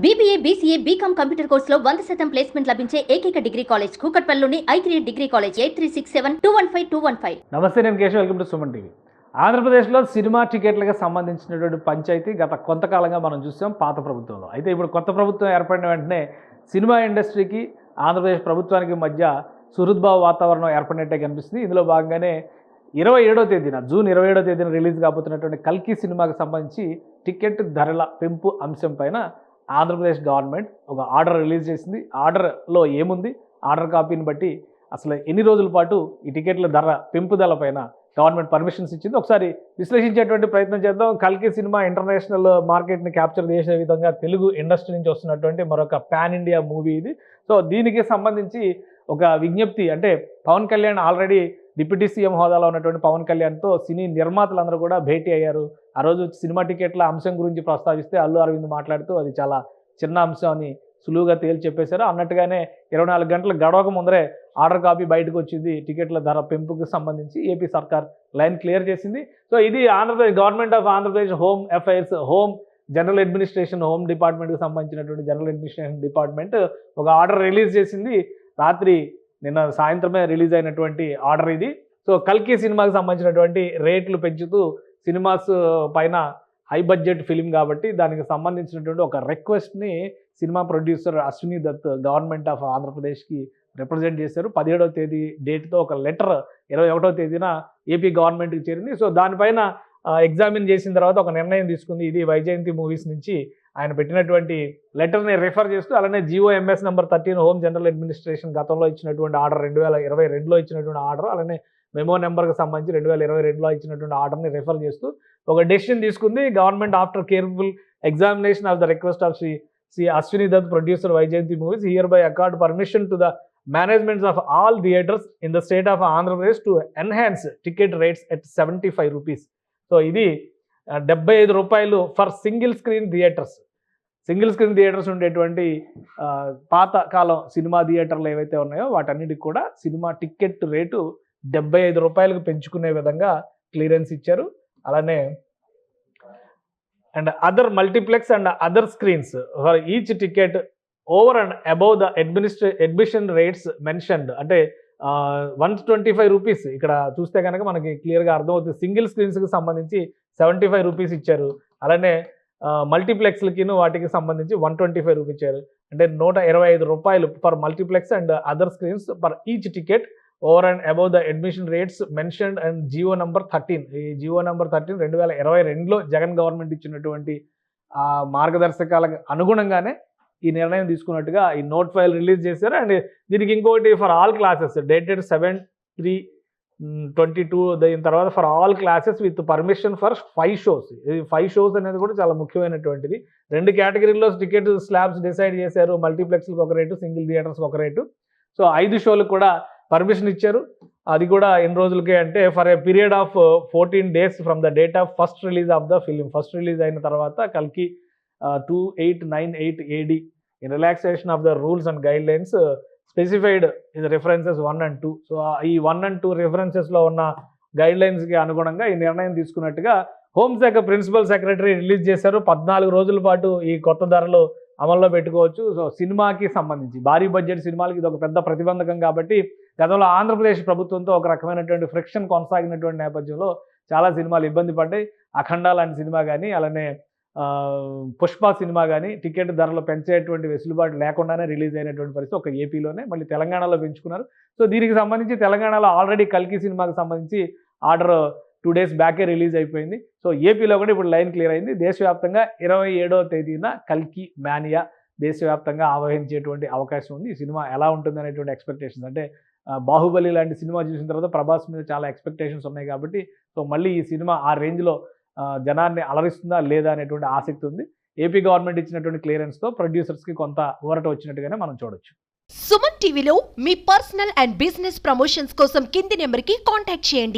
BBA, BCA, BCom computer కోర్సులో 100% placement లభించే ఏకైక డిగ్రీ కాలేజ్ కూకట్పల్లిలోని I3 డిగ్రీ కాలేజ్ 8367215215. నమస్తే, నేను Keshav. Welcome to Suman TV. ఆంధ్రప్రదేశ్లో సినిమా టికెట్లకు సంబంధించినటువంటి పంచాయతీ గత కొంతకాలంగా మనం చూసాం పాత ప్రభుత్వంలో. అయితే ఇప్పుడు కొత్త ప్రభుత్వం ఏర్పడిన వెంటనే సినిమా ఇండస్ట్రీకి ఆంధ్రప్రదేశ్ ప్రభుత్వానికి మధ్య సుహృద్భావ వాతావరణం ఏర్పడినట్టే కనిపిస్తుంది. ఇందులో భాగంగానే 27వ తేదీన జూన్ 27వ తేదీన రిలీజ్ కాబోతున్నటువంటి కల్కి సినిమాకి సంబంధించి టికెట్ ధరల పెంపు అంశం పైన ఆంధ్రప్రదేశ్ గవర్నమెంట్ ఒక ఆర్డర్ రిలీజ్ చేసింది. ఆర్డర్లో ఏముంది, ఆర్డర్ కాపీని బట్టి అసలు ఎన్ని రోజుల పాటు ఈ టికెట్ల ధర పెంపుదల పైన గవర్నమెంట్ పర్మిషన్స్ ఇచ్చింది, ఒకసారి విశ్లేషించేటువంటి ప్రయత్నం చేద్దాం. కల్కి సినిమా ఇంటర్నేషనల్ మార్కెట్ని క్యాప్చర్ చేసే విధంగా తెలుగు ఇండస్ట్రీ నుంచి వస్తున్నటువంటి మరొక పాన్ ఇండియా మూవీ ఇది. సో దీనికి సంబంధించి ఒక విజ్ఞప్తి, అంటే Pawan Kalyan already deputy CM హోదాలో ఉన్నటువంటి పవన్ కళ్యాణ్తో సినీ నిర్మాతలందరూ కూడా భేటీ అయ్యారు. ఆ రోజు సినిమా టికెట్ల అంశం గురించి ప్రస్తావిస్తే అల్లు అరవింద్ మాట్లాడుతూ అది చాలా చిన్న అంశం అని సులువుగా తేల్చి చెప్పేశారు. అన్నట్టుగానే 24 గంటలు గడవక ముందరే ఆర్డర్ కాపీ బయటకు వచ్చింది. టికెట్ల ధర పెంపుకు సంబంధించి ఏపీ సర్కార్ లైన్ క్లియర్ చేసింది. సో ఇది Andhra Pradesh government of Andhra Pradesh home affairs, home general administration, home డిపార్ట్మెంట్కి సంబంధించినటువంటి జనరల్ అడ్మినిస్ట్రేషన్ డిపార్ట్మెంట్ ఒక ఆర్డర్ రిలీజ్ చేసింది. రాత్రి నిన్న సాయంత్రమే రిలీజ్ అయినటువంటి ఆర్డర్ ఇది. సో కల్కి సినిమాకి సంబంధించినటువంటి రేట్లు పెంచుతూ సినిమాస్ పైన హై బడ్జెట్ ఫిలిం కాబట్టి దానికి సంబంధించినటువంటి ఒక రిక్వెస్ట్ని cinema producer Ashwini Dutt government of ఆంధ్రప్రదేశ్కి రిప్రజెంట్ చేశారు. 17వ తేదీ డేట్తో ఒక లెటర్ 21వ తేదీన ఏపీ గవర్నమెంట్కి చేరింది. సో దానిపైన ఎగ్జామిన్ చేసిన తర్వాత ఒక నిర్ణయం తీసుకుంది. ఇది వైజయంతి మూవీస్ నుంచి ఆయన పెట్టినటువంటి లెటర్ని రిఫర్ చేస్తూ, అలానే GOMS number 13 home general administration గతంలో ఇచ్చినటువంటి ఆర్డర్ 2022లో ఇచ్చినటువంటి ఆర్డర్, అలానే మెమో నెంబర్కి సంబంధించి 2022లో ఇచ్చినటువంటి ఆర్డర్ని రిఫర్ చేస్తూ ఒక డెసిషన్ తీసుకుంది government. After careful examination of the request of Shri Ashwini Dutt, producer Vyjayanthi Movies, hereby accord permission to the managements of all theatres in the state of Andhra Pradesh to enhance ticket rates at 75 rupees. So ఇది 75 రూపాయలు for single screen theatres. Single screen theatres ఉండేటువంటి పాత కాలం cinema థియేటర్లు ఏవైతే ఉన్నాయో వాటన్నిటికి కూడా cinema ticket rate 75 రూపాయలకు పెంచుకునే విధంగా క్లియరెన్స్ ఇచ్చారు. అలానే and other multiplex and other screens for each ticket over and above the admission rates mentioned, అంటే 125 రూపీస్. ఇక్కడ చూస్తే కనుక మనకి క్లియర్గా అర్థమవుతుంది. సింగిల్ స్క్రీన్స్కి సంబంధించి 75 రూపీస్ ఇచ్చారు. అలానే మల్టీప్లెక్స్లకి వాటికి సంబంధించి 125 రూపీస్ ఇచ్చారు. అంటే 125 రూపాయలు for multiplex and other screens for each ticket over and above the admission rates mentioned and GO number 13. ఈ జియో నెంబర్ 13 2022లో జగన్ గవర్నమెంట్ ఇచ్చినటువంటి మార్గదర్శకాలకు అనుగుణంగానే ఈ నిర్ణయం తీసుకున్నట్టుగా ఈ నోట్ ఫైల్ రిలీజ్ చేశారు. అండ్ దీనికి ఇంకోటి ఫర్ ఆల్ క్లాసెస్ డేటెడ్ 7/3/22 దీని తర్వాత for all classes with permission for 5 shows. ఇది 5 షోస్ అనేది కూడా చాలా ముఖ్యమైనటువంటిది. 2 కేటగిరీల్లో టికెట్ స్లాబ్స్ డిసైడ్ చేశారు. మల్టీప్లెక్స్కి ఒక రేటు, సింగిల్ థియేటర్స్కి ఒక రేటు. సో 5 షోలకు కూడా పర్మిషన్ ఇచ్చారు. అది కూడా ఎన్ని రోజులకే అంటే for a period of 14 days from the date of first release of the film. First release అయిన తర్వాత కల్కి 2898 AD in relaxation of the rules and guidelines specified in the references 1 and 2. So ఈ 1 and 2 రెఫరెన్సెస్లో ఉన్న గైడ్లైన్స్కి అనుగుణంగా ఈ నిర్ణయం తీసుకున్నట్టుగా హోంశాఖ principal secretary release చేశారు. 14 రోజుల పాటు ఈ కొత్త ధరలు అమల్లో పెట్టుకోవచ్చు. సో సినిమాకి సంబంధించి భారీ బడ్జెట్ సినిమాలకి ఇది ఒక పెద్ద ప్రతిబంధకం కాబట్టి గతంలో ఆంధ్రప్రదేశ్ ప్రభుత్వంతో ఒక రకమైనటువంటి ఫ్రిక్షన్ కొనసాగినటువంటి నేపథ్యంలో చాలా సినిమాలు ఇబ్బంది పడ్డాయి. అఖండ లాంటి సినిమా కానీ, అలానే పుష్ప సినిమా కానీ టికెట్ ధరలు పెంచేటువంటి వెసులుబాటు లేకుండానే రిలీజ్ అయినటువంటి పరిస్థితి ఒక ఏపీలోనే, మళ్ళీ తెలంగాణలో పెంచుకున్నారు. సో దీనికి సంబంధించి తెలంగాణలో ఆల్రెడీ కల్కి సినిమాకి సంబంధించి ఆర్డర్ 2 days బ్యాకే రిలీజ్ అయిపోయింది. సో ఏపీలో కూడా ఇప్పుడు లైన్ క్లియర్ అయింది. దేశవ్యాప్తంగా 27వ తేదీన కల్కి మానియా దేశవ్యాప్తంగా ఆవహించేటువంటి అవకాశం ఉంది. ఈ సినిమా ఎలా ఉంటుంది అనేటువంటి ఎక్స్పెక్టేషన్స్, అంటే బాహుబలి లాంటి సినిమా చూసిన తర్వాత ప్రభాస్ మీద చాలా ఎక్స్పెక్టేషన్స్ ఉన్నాయి కాబట్టి సో మళ్ళీ ఈ సినిమా ఆ రేంజ్లో జనాన్ని అలరిస్తుందా లేదా అనేటువంటి ఆసక్తి ఉంది. ఏపీ గవర్నమెంట్ ఇచ్చినటువంటి క్లియరెన్స్తో ప్రొడ్యూసర్స్కి కొంత ఊరట వచ్చినట్టుగానే మనం చూడొచ్చు. సుమన్ టీవీలో మీ పర్సనల్ అండ్ బిజినెస్ ప్రమోషన్స్ కోసం కింది నెంబర్కి కాంటాక్ట్ చేయండి.